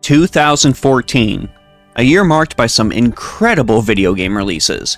2014, a year marked by some incredible video game releases.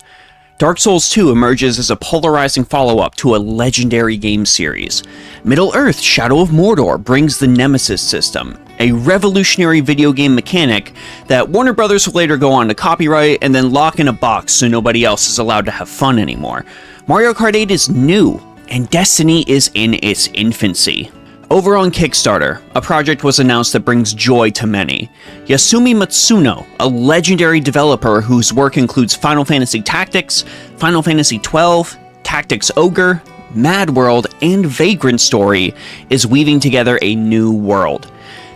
Dark Souls 2 emerges as a polarizing follow-up to a legendary game series. Middle-earth: Shadow of Mordor brings the Nemesis system, a revolutionary video game mechanic that Warner Brothers will later go on to copyright and then lock in a box so nobody else is allowed to have fun anymore. Mario Kart 8 is new, and Destiny is in its infancy. Over on Kickstarter, a project was announced that brings joy to many. Yasumi Matsuno, a legendary developer whose work includes Final Fantasy Tactics, Final Fantasy XII, Tactics Ogre, Mad World, and Vagrant Story, is weaving together a new world.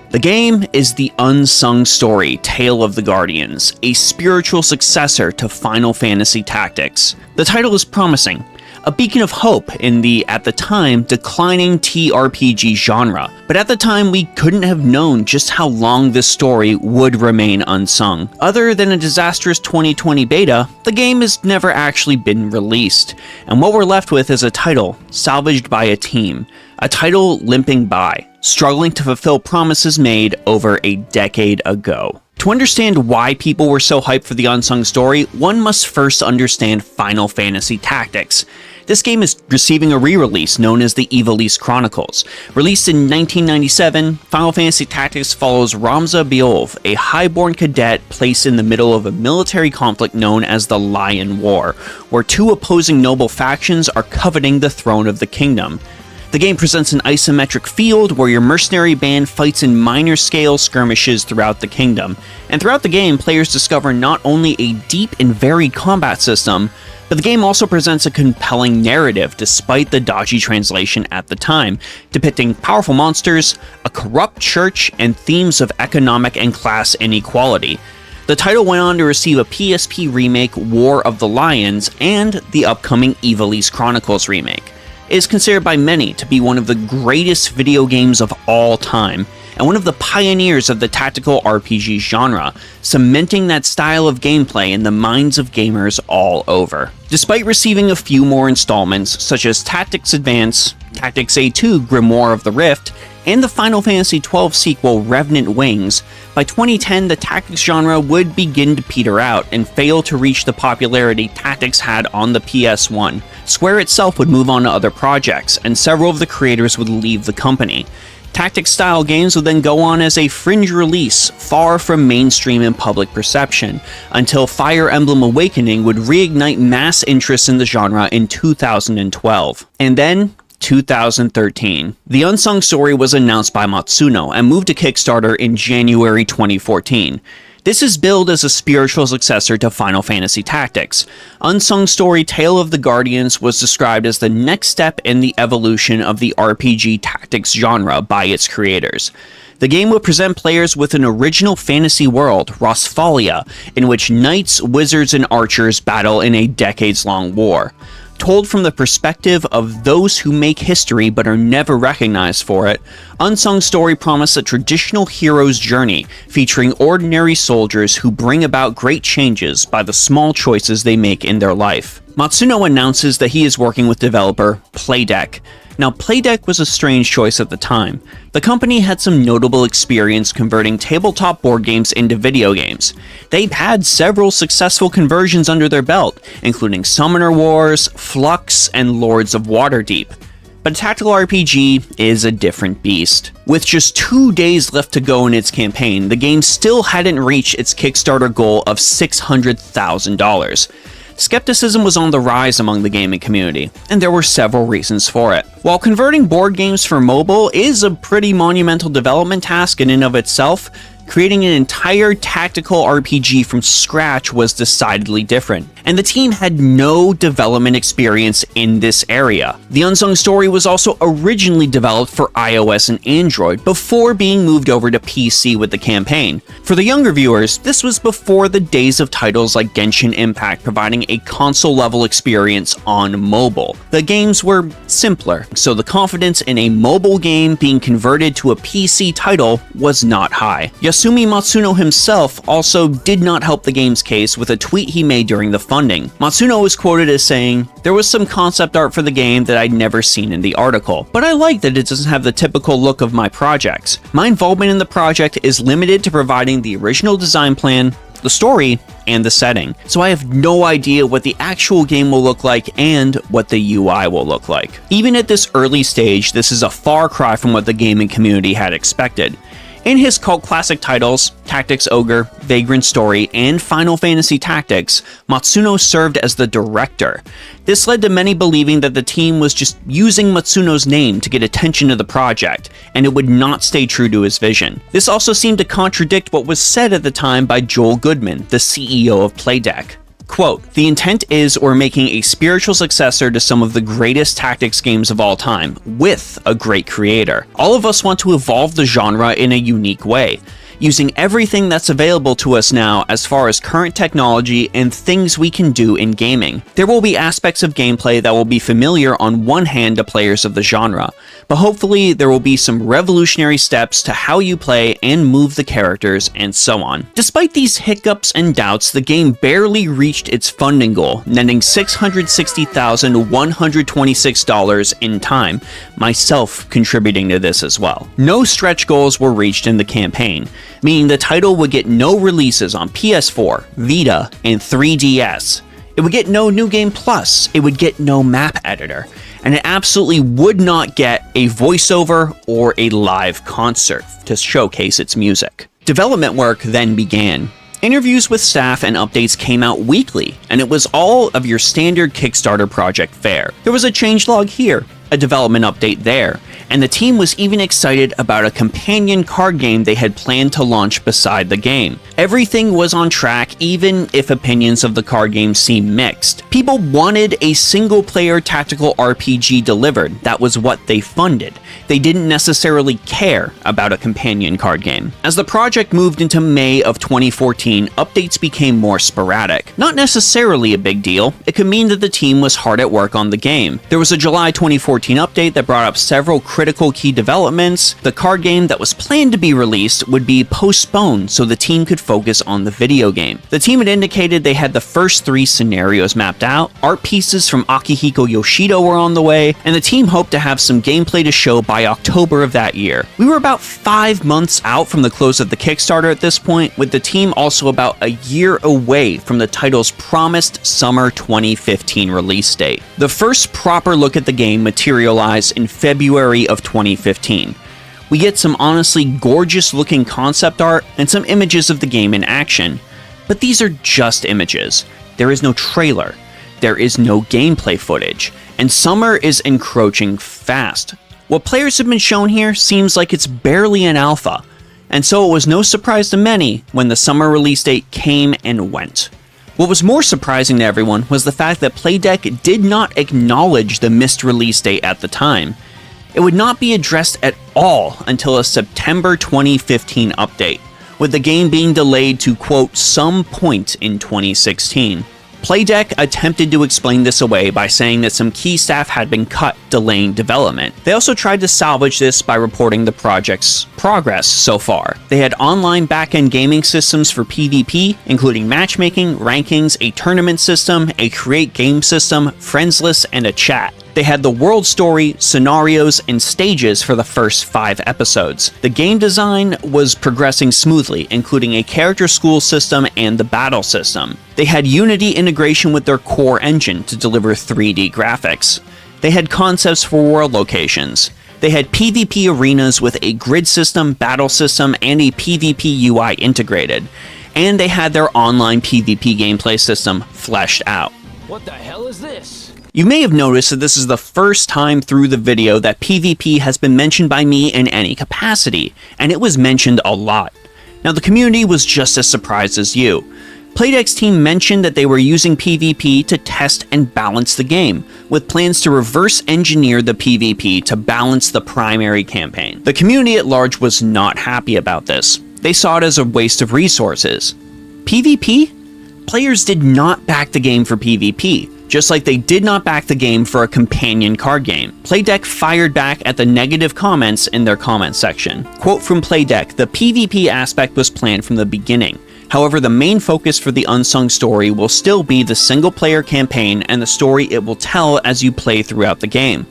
The game is the Unsung Story: Tale of the Guardians, a spiritual successor to Final Fantasy Tactics. The title is promising, a beacon of hope in the, at the time, declining TRPG genre. But at the time, we couldn't have known just how long this story would remain unsung. Other than a disastrous 2020 beta, the game has never actually been released, and what we're left with is a title salvaged by a team, a title limping by, struggling to fulfill promises made over a decade ago. To understand why people were so hyped for the Unsung Story, one must first understand Final Fantasy Tactics. This game is receiving a re-release known as the Ivalice Chronicles. Released in 1997, Final Fantasy Tactics follows Ramza Beolve, a highborn cadet placed in the middle of a military conflict known as the Lion War, where two opposing noble factions are coveting the throne of the kingdom. The game presents an isometric field where your mercenary band fights in minor-scale skirmishes throughout the kingdom. And throughout the game, players discover not only a deep and varied combat system, but the game also presents a compelling narrative despite the dodgy translation at the time, depicting powerful monsters, a corrupt church, and themes of economic and class inequality. The title went on to receive a PSP remake, War of the Lions, and the upcoming Ivalice Chronicles remake. It is considered by many to be one of the greatest video games of all time, and one of the pioneers of the tactical RPG genre, cementing that style of gameplay in the minds of gamers all over. Despite receiving a few more installments, such as Tactics Advance, Tactics A2 Grimoire of the Rift, and the Final Fantasy XII sequel Revenant Wings, by 2010 the tactics genre would begin to peter out and fail to reach the popularity Tactics had on the PS1. Square itself would move on to other projects, and several of the creators would leave the company. Tactics-style games would then go on as a fringe release, far from mainstream and public perception, until Fire Emblem Awakening would reignite mass interest in the genre in 2012. And then, 2013. The Unsung Story was announced by Matsuno and moved to Kickstarter in January 2014. This is billed as a spiritual successor to Final Fantasy Tactics. Unsung Story: Tale of the Guardians was described as the next step in the evolution of the RPG tactics genre by its creators. The game would present players with an original fantasy world, Rosfalia, in which knights, wizards, and archers battle in a decades-long war. Told from the perspective of those who make history but are never recognized for it, Unsung Story promised a traditional hero's journey featuring ordinary soldiers who bring about great changes by the small choices they make in their life. Matsuno announces that he is working with developer Playdeck. Now, Playdeck was a strange choice at the time. The company had some notable experience converting tabletop board games into video games. They've had several successful conversions under their belt, including Summoner Wars, Flux, and Lords of Waterdeep. But a tactical RPG is a different beast. With just 2 days left to go in its campaign, the game still hadn't reached its Kickstarter goal of $600,000. Skepticism was on the rise among the gaming community, and there were several reasons for it. While converting board games for mobile is a pretty monumental development task in and of itself, creating an entire tactical RPG from scratch was decidedly different, and the team had no development experience in this area. The Unsung Story was also originally developed for iOS and Android before being moved over to PC with the campaign. For the younger viewers, this was before the days of titles like Genshin Impact providing a console-level experience on mobile. The games were simpler, so the confidence in a mobile game being converted to a PC title was not high. Yasumi Matsuno himself also did not help the game's case with a tweet he made during the funding. Matsuno was quoted as saying, "There was some concept art for the game that I'd never seen in the article, but I like that it doesn't have the typical look of my projects. My involvement in the project is limited to providing the original design plan, the story, and the setting. So I have no idea what the actual game will look like and what the UI will look like." Even at this early stage, this is a far cry from what the gaming community had expected. In his cult classic titles, Tactics Ogre, Vagrant Story, and Final Fantasy Tactics, Matsuno served as the director. This led to many believing that the team was just using Matsuno's name to get attention to the project, and it would not stay true to his vision. This also seemed to contradict what was said at the time by Joel Goodman, the CEO of Playdeck. Quote, "The intent is we're making a spiritual successor to some of the greatest tactics games of all time, with a great creator. All of us want to evolve the genre in a unique way, using everything that's available to us now as far as current technology and things we can do in gaming. There will be aspects of gameplay that will be familiar on one hand to players of the genre, but hopefully there will be some revolutionary steps to how you play and move the characters and so on." Despite these hiccups and doubts, the game barely reached its funding goal, netting $660,126 in time, myself contributing to this as well. No stretch goals were reached in the campaign, meaning the title would get no releases on PS4, Vita, and 3DS. It would get no New Game Plus, it would get no map editor, and it absolutely would not get a voiceover or a live concert to showcase its music. Development work then began. Interviews with staff and updates came out weekly, and it was all of your standard Kickstarter project fare. There was a changelog here, a development update there, and the team was even excited about a companion card game they had planned to launch beside the game. Everything was on track, even if opinions of the card game seemed mixed. People wanted a single-player tactical RPG delivered. That was what they funded. They didn't necessarily care about a companion card game. As the project moved into May of 2014, updates became more sporadic. Not necessarily a big deal. It could mean that the team was hard at work on the game. There was a July 2014 update that brought up several critical key developments. The card game that was planned to be released would be postponed so the team could focus on the video game. The team had indicated they had the first 3 scenarios mapped out, art pieces from Akihiko Yoshido were on the way, and the team hoped to have some gameplay to show by October of that year. We were about 5 months out from the close of the Kickstarter at this point, with the team also about a year away from the title's promised summer 2015 release date. The first proper look at the game materialized in February of 2015. We get some honestly gorgeous looking concept art and some images of the game in action, but these are just images. There is no trailer, there is no gameplay footage, and summer is encroaching fast. What players have been shown here seems like it's barely an alpha, and so it was no surprise to many when the summer release date came and went. What was more surprising to everyone was the fact that Playdeck did not acknowledge the missed release date at the time. It would not be addressed at all until a September 2015 update, with the game being delayed to, quote, some point in 2016. Playdeck attempted to explain this away by saying that some key staff had been cut, delaying development. They also tried to salvage this by reporting the project's progress so far. They had online back-end gaming systems for PvP, including matchmaking, rankings, a tournament system, a create game system, friends list, and a chat. They had the world story, scenarios, and stages for the first 5 episodes. The game design was progressing smoothly, including a character school system and the battle system. They had Unity integration with their core engine to deliver 3D graphics. They had concepts for world locations. They had PvP arenas with a grid system, battle system, and a PvP UI integrated. And they had their online PvP gameplay system fleshed out. What the hell is this? You may have noticed that this is the first time through the video that PvP has been mentioned by me in any capacity, and it was mentioned a lot. Now the community was just as surprised as you. Playdeck's team mentioned that they were using PvP to test and balance the game, with plans to reverse engineer the PvP to balance the primary campaign. The community at large was not happy about this. They saw it as a waste of resources. PvP? Players did not back the game for PvP, just like they did not back the game for a companion card game. Playdeck fired back at the negative comments in their comment section. Quote from Playdeck, "The PvP aspect was planned from the beginning. However, the main focus for the Unsung Story will still be the single-player campaign and the story it will tell as you play throughout the game.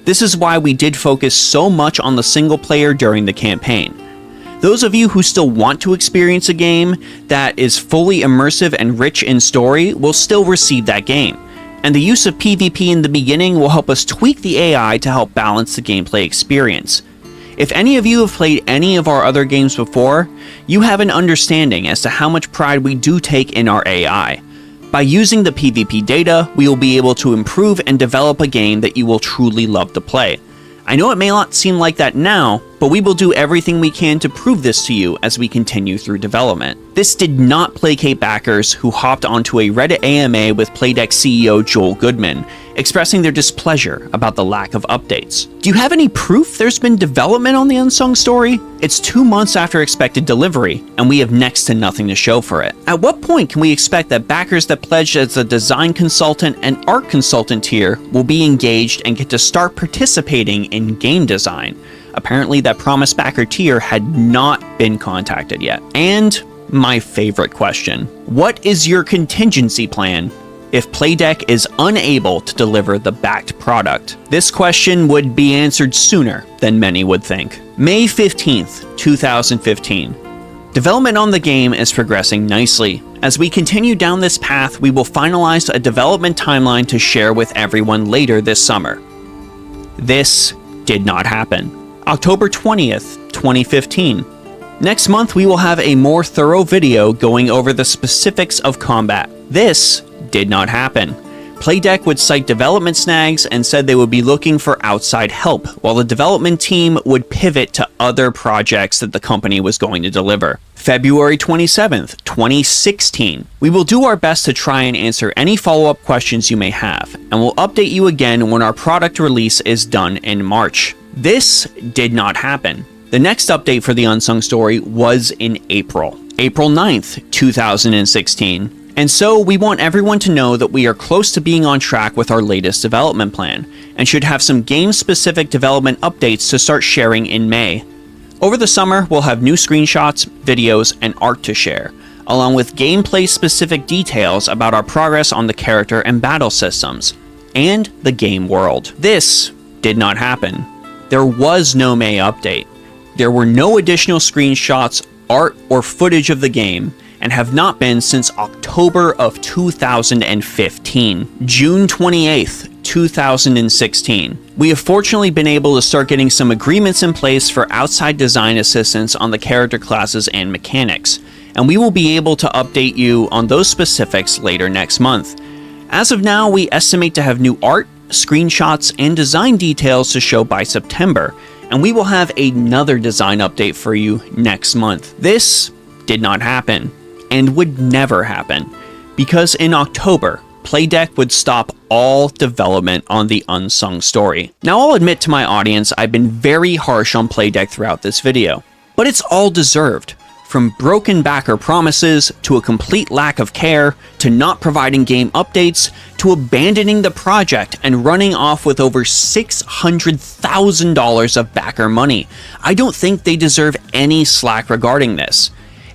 This is why we did focus so much on the single player during the campaign. Those of you who still want to experience a game that is fully immersive and rich in story will still receive that game. And the use of PvP in the beginning will help us tweak the AI to help balance the gameplay experience. If any of you have played any of our other games before, you have an understanding as to how much pride we do take in our AI. By using the PvP data, we will be able to improve and develop a game that you will truly love to play. I know it may not seem like that now, but we will do everything we can to prove this to you as we continue through development. This did not placate backers who hopped onto a Reddit AMA with Playdeck CEO Joel Goodman, expressing their displeasure about the lack of updates. Do you have any proof there's been development on the Unsung Story? It's 2 months after expected delivery, and we have next to nothing to show for it. At what point can we expect that backers that pledged as a design consultant and art consultant tier will be engaged and get to start participating in game design? Apparently that promised backer tier had not been contacted yet. And my favorite question, what is your contingency plan if Playdeck is unable to deliver the backed product? This question would be answered sooner than many would think. May 15th, 2015. Development on the game is progressing nicely. As we continue down this path, we will finalize a development timeline to share with everyone later this summer. This did not happen. October 20th, 2015. Next month, we will have a more thorough video going over the specifics of combat. This did not happen. Playdeck would cite development snags and said they would be looking for outside help, while the development team would pivot to other projects that the company was going to deliver. February 27th, 2016. We will do our best to try and answer any follow-up questions you may have, and we'll update you again when our product release is done in March. This did not happen. The next update for the Unsung Story was in April 9th, 2016. And so we want everyone to know that we are close to being on track with our latest development plan, and should have some game-specific development updates to start sharing in May. Over the summer, we'll have new screenshots, videos, and art to share, along with gameplay-specific details about our progress on the character and battle systems, and the game world. This did not happen. There was no May update. There were no additional screenshots, art, or footage of the game, and have not been since October of 2015. June 28th, 2016. We have fortunately been able to start getting some agreements in place for outside design assistance on the character classes and mechanics, and we will be able to update you on those specifics later next month. As of now, we estimate to have new art, screenshots, and design details to show by September, and we will have another design update for you next month. This did not happen, and would never happen, because in October, Playdeck would stop all development on the Unsung Story. Now, I'll admit to my audience I've been very harsh on Playdeck throughout this video, but it's all deserved. From broken backer promises, to a complete lack of care, to not providing game updates, to abandoning the project and running off with over $600,000 of backer money. I don't think they deserve any slack regarding this.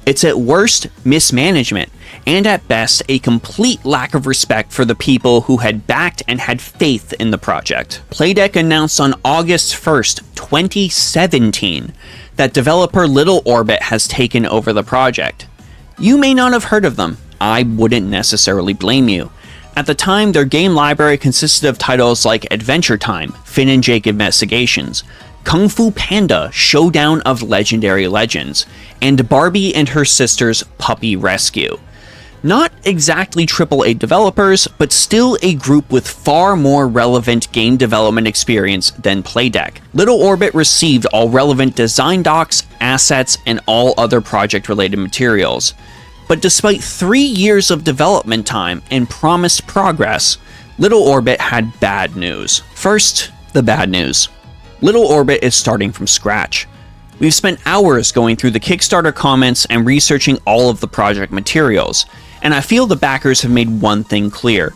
It's at worst mismanagement, and at best a complete lack of respect for the people who had backed and had faith in the project. Playdeck announced on August 1st, 2017, that developer Little Orbit has taken over the project. You may not have heard of them. I wouldn't necessarily blame you. At the time, their game library consisted of titles like Adventure Time, Finn and Jake Investigations, Kung Fu Panda, Showdown of Legendary Legends, and Barbie and Her Sister's Puppy Rescue. Not exactly AAA developers, but still a group with far more relevant game development experience than Playdeck. Little Orbit received all relevant design docs, assets, and all other project-related materials. But despite 3 years of development time and promised progress, Little Orbit had bad news. First, the bad news. Little Orbit is starting from scratch. We've spent hours going through the Kickstarter comments and researching all of the project materials, and I feel the backers have made one thing clear.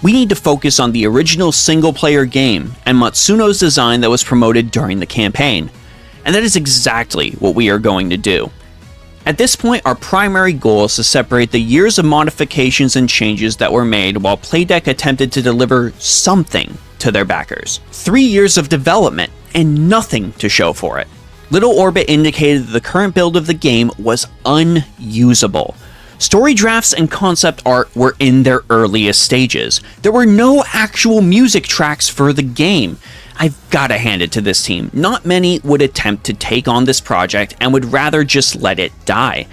We need to focus on the original single-player game and Matsuno's design that was promoted during the campaign, and that is exactly what we are going to do. At this point, our primary goal is to separate the years of modifications and changes that were made while Playdeck attempted to deliver something to their backers. 3 years of development and nothing to show for it. Little Orbit indicated that the current build of the game was unusable. Story drafts and concept art were in their earliest stages. There were no actual music tracks for the game. I've gotta hand it to this team. Not many would attempt to take on this project and would rather just let it die.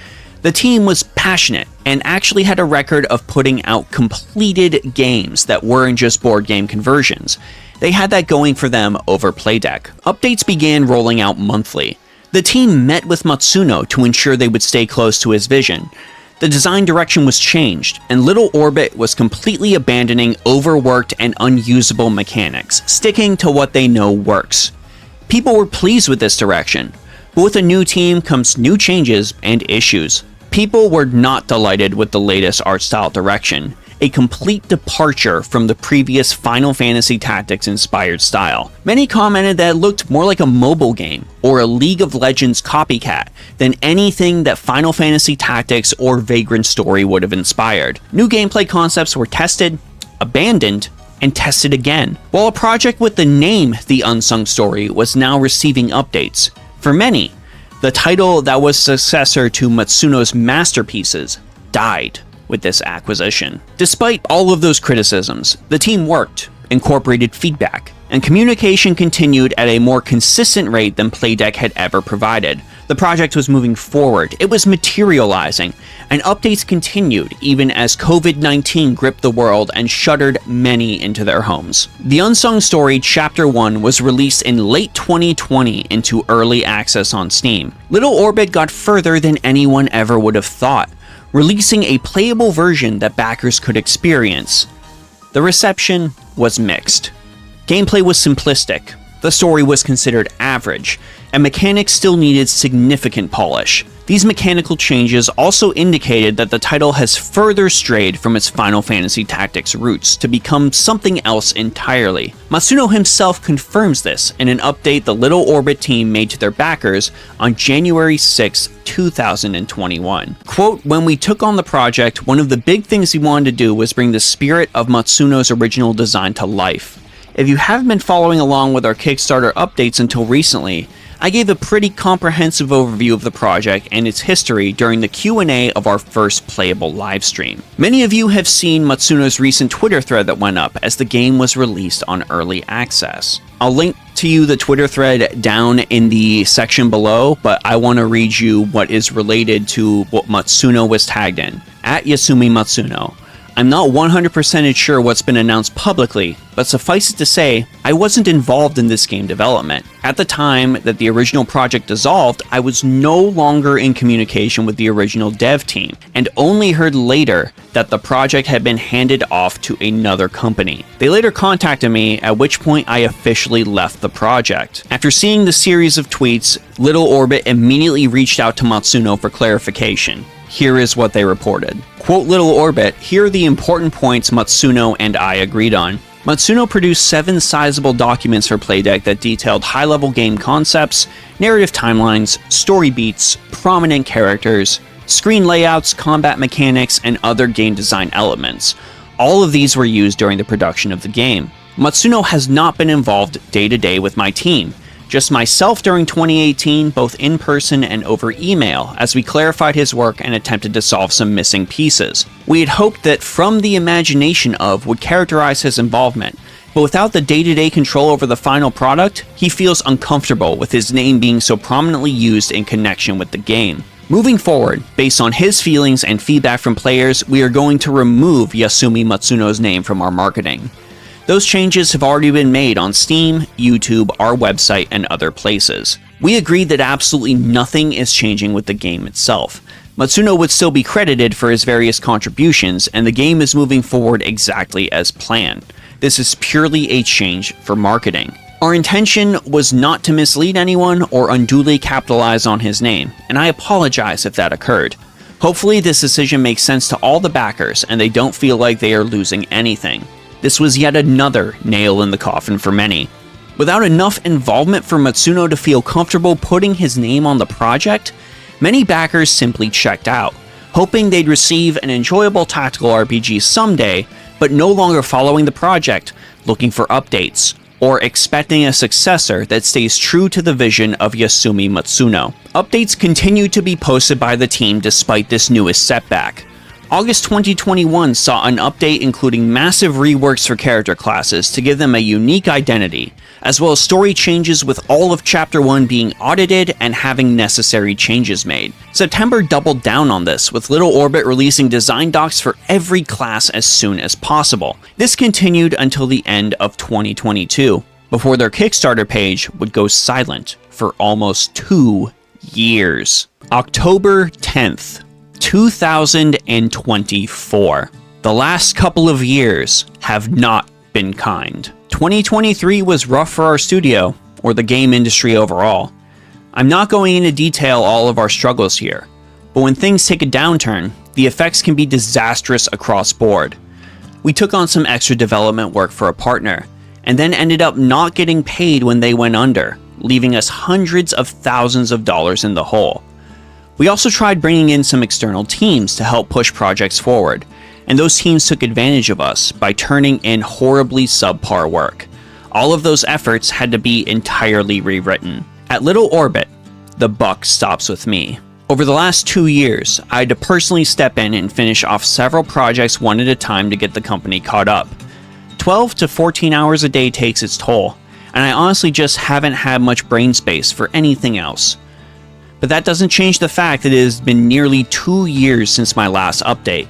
The team was passionate and actually had a record of putting out completed games that weren't just board game conversions. They had that going for them over Playdeck. Updates began rolling out monthly. The team met with Matsuno to ensure they would stay close to his vision. The design direction was changed, and Little Orbit was completely abandoning overworked and unusable mechanics, sticking to what they know works. People were pleased with this direction, but with a new team comes new changes and issues. People were not delighted with the latest art style direction, a complete departure from the previous Final Fantasy Tactics inspired style. Many commented that it looked more like a mobile game or a League of Legends copycat than anything that Final Fantasy Tactics or Vagrant Story would have inspired. New gameplay concepts were tested, abandoned, and tested again, while a project with the name The Unsung Story was now receiving updates. For many, the title that was successor to Matsuno's masterpieces died with this acquisition. Despite all of those criticisms, the team worked, incorporated feedback, and communication continued at a more consistent rate than Playdeck had ever provided. The project was moving forward, it was materializing, and updates continued even as COVID-19 gripped the world and shuttered many into their homes. The Unsung Story Chapter 1 was released in late 2020 into early access on Steam. Little Orbit got further than anyone ever would have thought, releasing a playable version that backers could experience. The reception was mixed. Gameplay was simplistic, the story was considered average, and mechanics still needed significant polish. These mechanical changes also indicated that the title has further strayed from its Final Fantasy Tactics roots to become something else entirely. Matsuno himself confirms this in an update the Little Orbit team made to their backers on January 6, 2021. Quote, "When we took on the project, one of the big things we wanted to do was bring the spirit of Matsuno's original design to life. If you haven't been following along with our Kickstarter updates until recently, I gave a pretty comprehensive overview of the project and its history during the Q&A of our first playable livestream. Many of you have seen Matsuno's recent Twitter thread that went up as the game was released on early access. I'll link to you the Twitter thread down in the section below, but I want to read you what is related to what Matsuno was tagged in, at Yasumi Matsuno. I'm not 100% sure what's been announced publicly, but suffice it to say, I wasn't involved in this game development. At the time that the original project dissolved, I was no longer in communication with the original dev team, and only heard later that the project had been handed off to another company. They later contacted me, at which point I officially left the project. After seeing the series of tweets, Little Orbit immediately reached out to Matsuno for clarification. Here is what they reported. Quote Little Orbit, here are the important points Matsuno and I agreed on. Matsuno produced 7 sizable documents for Playdeck that detailed high-level game concepts, narrative timelines, story beats, prominent characters, screen layouts, combat mechanics, and other game design elements. All of these were used during the production of the game. Matsuno has not been involved day-to-day with my team. Just myself during 2018, both in person and over email, as we clarified his work and attempted to solve some missing pieces. We had hoped that From the Imagination of would characterize his involvement, but without the day-to-day control over the final product, he feels uncomfortable with his name being so prominently used in connection with the game. Moving forward, based on his feelings and feedback from players, we are going to remove Yasumi Matsuno's name from our marketing. Those changes have already been made on Steam, YouTube, our website, and other places. We agreed that absolutely nothing is changing with the game itself. Matsuno would still be credited for his various contributions, and the game is moving forward exactly as planned. This is purely a change for marketing. Our intention was not to mislead anyone or unduly capitalize on his name, and I apologize if that occurred. Hopefully this decision makes sense to all the backers and they don't feel like they are losing anything. This was yet another nail in the coffin for many. Without enough involvement for Matsuno to feel comfortable putting his name on the project, Many backers simply checked out, hoping they'd receive an enjoyable tactical RPG someday, but no longer following the project, looking for updates, or expecting a successor that stays true to the vision of Yasumi Matsuno. Updates continue to be posted by the team despite this newest setback. August 2021 saw an update including massive reworks for character classes to give them a unique identity, as well as story changes with all of Chapter 1 being audited and having necessary changes made. September doubled down on this, with Little Orbit releasing design docs for every class as soon as possible. This continued until the end of 2022, before their Kickstarter page would go silent for almost 2 years. October 10th. 2024. The last couple of years have not been kind. 2023 was rough for our studio, or the game industry overall. I'm not going into detail all of our struggles here, but when things take a downturn, the effects can be disastrous across board. We took on some extra development work for a partner, and then ended up not getting paid when they went under, leaving us hundreds of thousands of dollars in the hole. We also tried bringing in some external teams to help push projects forward, and those teams took advantage of us by turning in horribly subpar work. All of those efforts had to be entirely rewritten. At Little Orbit, the buck stops with me. Over the last 2 years, I had to personally step in and finish off several projects one at a time to get the company caught up. 12 to 14 hours a day takes its toll, and I honestly just haven't had much brain space for anything else. But that doesn't change the fact that it has been nearly 2 years since my last update,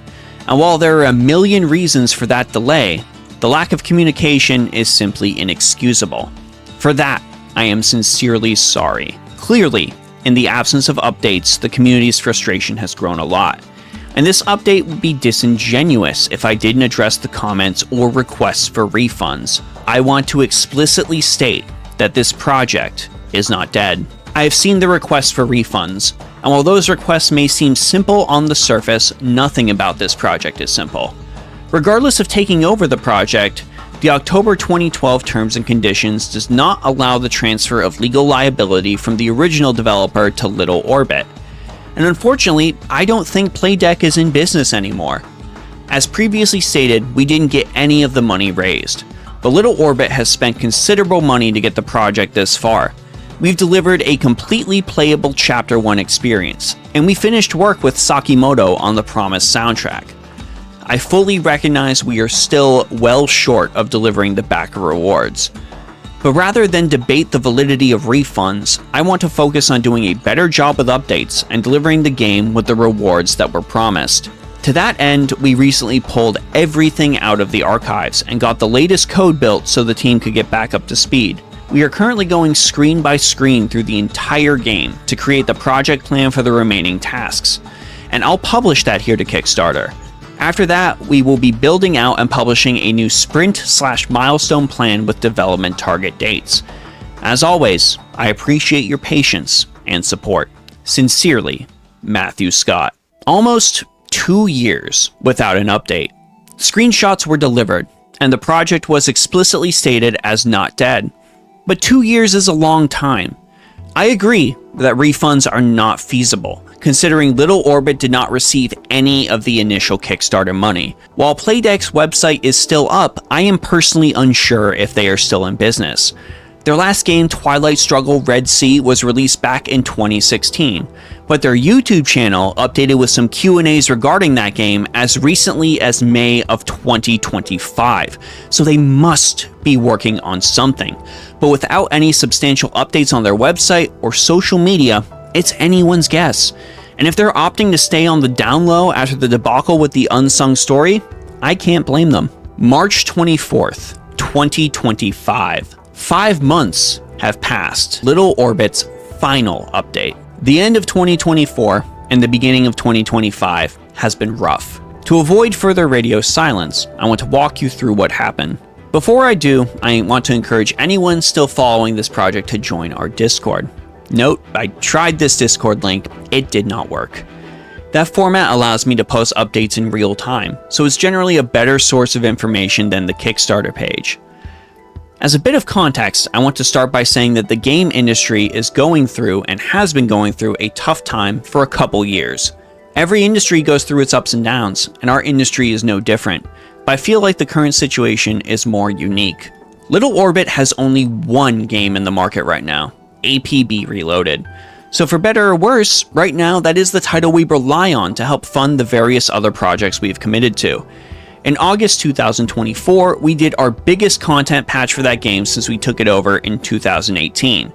and while there are a million reasons for that delay, the lack of communication is simply inexcusable. For that, I am sincerely sorry. Clearly, in the absence of updates, the community's frustration has grown a lot, and this update would be disingenuous if I didn't address the comments or requests for refunds. I want to explicitly state that this project is not dead. I have seen the requests for refunds, and while those requests may seem simple on the surface, nothing about this project is simple. Regardless of taking over the project, the October 2012 terms and conditions does not allow the transfer of legal liability from the original developer to Little Orbit. And unfortunately, I don't think Playdeck is in business anymore. As previously stated, we didn't get any of the money raised, but Little Orbit has spent considerable money to get the project this far. We've delivered a completely playable Chapter 1 experience, and we finished work with Sakimoto on the promised soundtrack. I fully recognize we are still well short of delivering the backer rewards. But rather than debate the validity of refunds, I want to focus on doing a better job with updates and delivering the game with the rewards that were promised. To that end, we recently pulled everything out of the archives and got the latest code built so the team could get back up to speed. We are currently going screen by screen through the entire game to create the project plan for the remaining tasks, and I'll publish that here to Kickstarter. After that, we will be building out and publishing a new sprint/milestone plan with development target dates. As always, I appreciate your patience and support. Sincerely, Matthew Scott. Almost 2 years without an update. Screenshots were delivered, and the project was explicitly stated as not dead. But 2 years is a long time. I agree that refunds are not feasible, considering Little Orbit did not receive any of the initial Kickstarter money. While Playdeck's website is still up, I am personally unsure if they are still in business. Their last game, Twilight Struggle Red Sea, was released back in 2016, but their YouTube channel updated with some Q&As regarding that game as recently as May of 2025, so they must be working on something. But without any substantial updates on their website or social media, it's anyone's guess. And if they're opting to stay on the down low after the debacle with the Unsung Story, I can't blame them. March 24th, 2025. 5 months have passed. Little Orbit's final update. The end of 2024 and the beginning of 2025 has been rough. To avoid further radio silence, I want to walk you through what happened. Before I do, I want to encourage anyone still following this project to join our Discord. Note, I tried this Discord link, it did not work. That format allows me to post updates in real time, so it's generally a better source of information than the Kickstarter page. As a bit of context, I want to start by saying that the game industry is going through and has been going through a tough time for a couple years. Every industry goes through its ups and downs, and our industry is no different, but I feel like the current situation is more unique. Little Orbit has only one game in the market right now, APB Reloaded. So for better or worse, right now that is the title we rely on to help fund the various other projects we've committed to. In August 2024, we did our biggest content patch for that game since we took it over in 2018.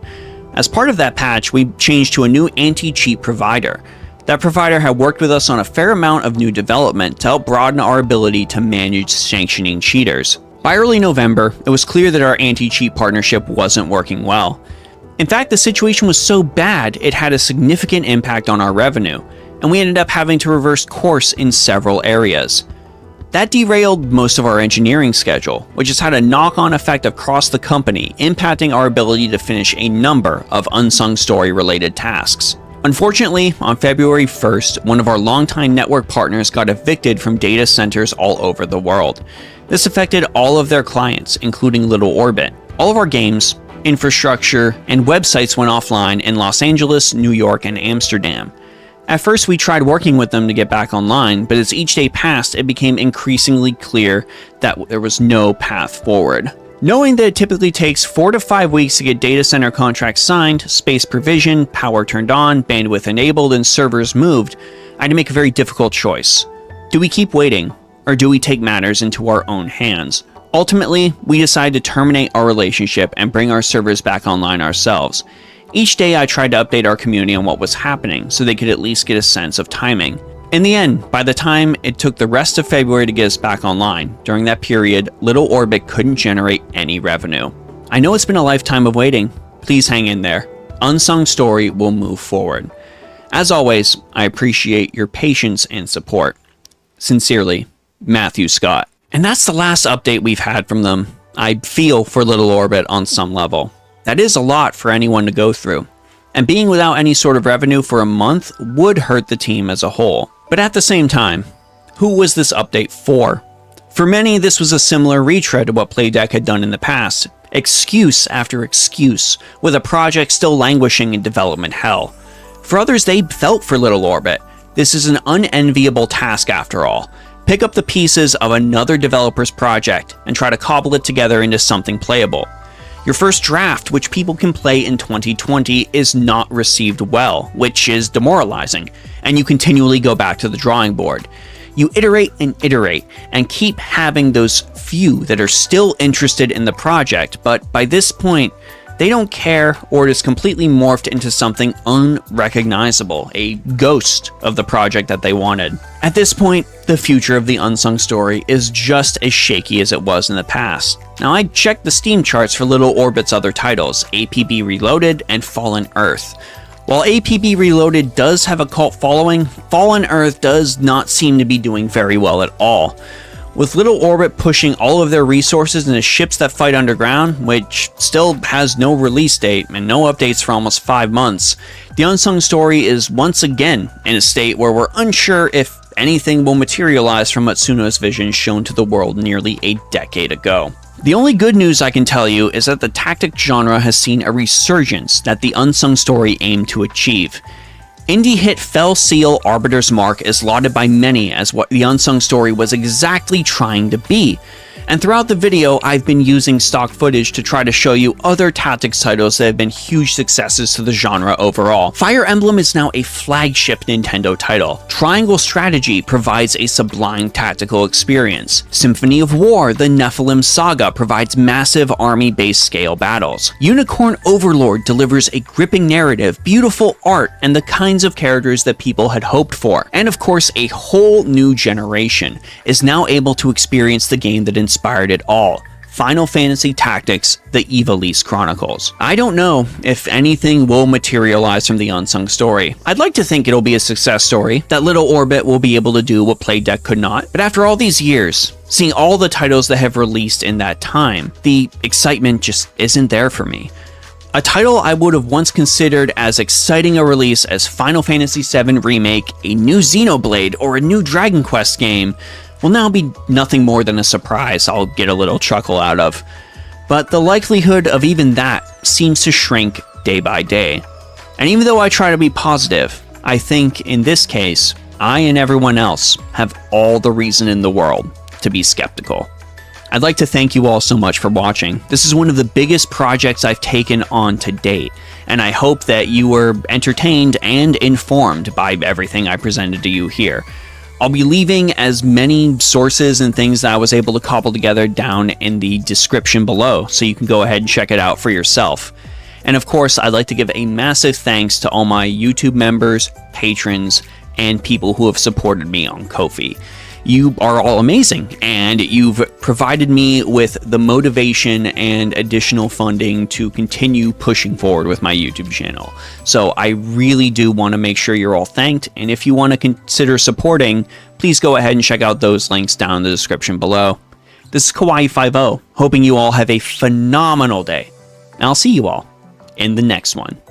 As part of that patch, we changed to a new anti-cheat provider. That provider had worked with us on a fair amount of new development to help broaden our ability to manage sanctioning cheaters. By early November, it was clear that our anti-cheat partnership wasn't working well. In fact, the situation was so bad it had a significant impact on our revenue, and we ended up having to reverse course in several areas. That derailed most of our engineering schedule, which has had a knock-on effect across the company, impacting our ability to finish a number of Unsung Story related tasks. Unfortunately, on February 1st, one of our longtime network partners got evicted from data centers all over the world. This affected all of their clients, including Little Orbit. All of our games, infrastructure, and websites went offline in Los Angeles, New York, and Amsterdam. At first, we tried working with them to get back online, but as each day passed, it became increasingly clear that there was no path forward. Knowing that it typically takes 4 to 5 weeks to get data center contracts signed, space provisioned, power turned on, bandwidth enabled, and servers moved, I had to make a very difficult choice. Do we keep waiting, or do we take matters into our own hands? Ultimately, we decided to terminate our relationship and bring our servers back online ourselves. Each day I tried to update our community on what was happening so they could at least get a sense of timing. In the end, by the time it took the rest of February to get us back online, during that period, Little Orbit couldn't generate any revenue. I know it's been a lifetime of waiting. Please hang in there. Unsung Story will move forward. As always, I appreciate your patience and support. Sincerely, Matthew Scott. And that's the last update we've had from them. I feel for Little Orbit on some level. That is a lot for anyone to go through, and being without any sort of revenue for a month would hurt the team as a whole. But at the same time, who was this update for? For many, this was a similar retread to what Playdeck had done in the past, excuse after excuse, with a project still languishing in development hell. For others, they felt for Little Orbit. This is an unenviable task after all. Pick up the pieces of another developer's project and try to cobble it together into something playable. Your first draft, which people can play in 2020, is not received well, which is demoralizing, and you continually go back to the drawing board. You iterate and keep having those few that are still interested in the project, but by this point, they don't care, or it is completely morphed into something unrecognizable, a ghost of the project that they wanted. At this point, the future of the Unsung Story is just as shaky as it was in the past. Now, I checked the Steam charts for Little Orbit's other titles, APB Reloaded and Fallen Earth. While APB Reloaded does have a cult following, Fallen Earth does not seem to be doing very well at all. With Little Orbit pushing all of their resources into ships that fight underground, which still has no release date and no updates for almost 5 months, the Unsung Story is once again in a state where we're unsure if anything will materialize from Matsuno's vision shown to the world nearly a decade ago. The only good news I can tell you is that the tactic genre has seen a resurgence that the Unsung Story aimed to achieve. Indie hit Fell Seal Arbiter's Mark is lauded by many as what the Unsung Story was exactly trying to be. And throughout the video, I've been using stock footage to try to show you other tactics titles that have been huge successes to the genre overall. Fire Emblem is now a flagship Nintendo title. Triangle Strategy provides a sublime tactical experience. Symphony of War, the Nephilim Saga, provides massive army-based scale battles. Unicorn Overlord delivers a gripping narrative, beautiful art, and the kinds of characters that people had hoped for. And of course, a whole new generation is now able to experience the game that inspired it all. Final Fantasy Tactics: The Ivalice Chronicles. I don't know if anything will materialize from the Unsung Story. I'd like to think it'll be a success story, that Little Orbit will be able to do what Playdeck could not, but after all these years, seeing all the titles that have released in that time, the excitement just isn't there for me. A title I would have once considered as exciting a release as Final Fantasy VII Remake, a new Xenoblade, or a new Dragon Quest game will now be nothing more than a surprise I'll get a little chuckle out of. but the likelihood of even that seems to shrink day by day. And even though I try to be positive, I think in this case, I and everyone else have all the reason in the world to be skeptical. I'd like to thank you all so much for watching. This is one of the biggest projects I've taken on to date, and I hope that you were entertained and informed by everything I presented to you here. I'll be leaving as many sources and things that I was able to cobble together down in the description below, so you can go ahead and check it out for yourself. And of course, I'd like to give a massive thanks to all my YouTube members, patrons, and people who have supported me on Ko-fi. You are all amazing, and you've provided me with the motivation and additional funding to continue pushing forward with my YouTube channel. So I really do want to make sure you're all thanked, and if you want to consider supporting, please go ahead and check out those links down in the description below. This is Kawaii50, hoping you all have a phenomenal day, and I'll see you all in the next one.